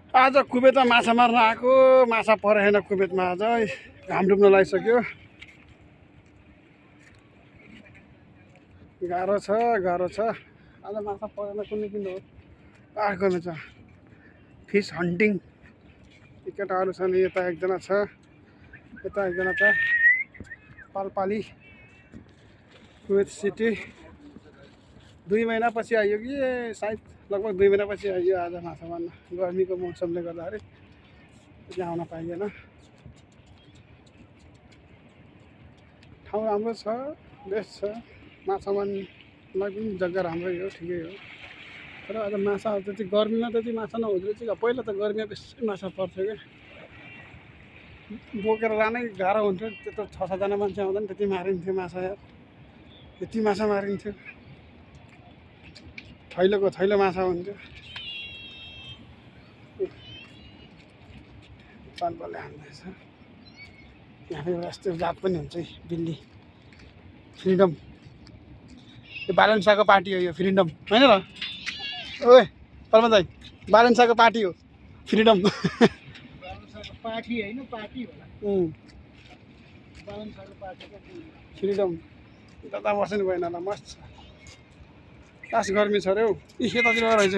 आज कुबेतमा माछा मार्न आएको माछा परेन कुबेतमा आज घाम डुब्न लागिसक्यो गाह्रो छ आज माछा परेन कुनै किन हो आएकोमा छ फिस हन्टिङ केटाहरू छन् यता एकजना छ यता एकजना छ पालपाली कुवेत सिटी 2 महिनापछि आइयो कि सायद लगभग 2 महिनापछि आइयो आज माछा मार्न गर्मीको मौसमले गर्दाखेरि त्यहाँ आउन पाइएन ठाउँ राम्रो छ बेस्ट छ माछा मार्नलाई पनि जग्गा राम्रै हो ठिकै हो तर आज माछा त्यति गर्मीमा त्यति माछा नहुँदो रहेछ पहिला त गर्मीमा बेसी माछा पर्थ्यो क्या बोकेर लानै गाह्रो हुन्थ्यो त्यत्रो 6-7 जना मान्छे आउँदा नि त्यति मारिन्थ्यो माछा यार यति माछा मारिन्थ्यो थैलो माछा हुन्थ्यो पालपालले हान्दैछ यहाँ एउटा यस्तो जात पनि हुन्छ बिल्ली फ्रिडम यो बालेन्साको पार्टी हो यो फ्रिडम होइन र ओए पल्मा दाइ बालेन्साको पार्टी हो फ्रिडम पार्टी होइन पार्टी होला बालेन्साको पार्टी फ्रिडम त्यता बस्नु भएन होला मस्त खास गर्मी छ अरे हौ यतातिर रहेछ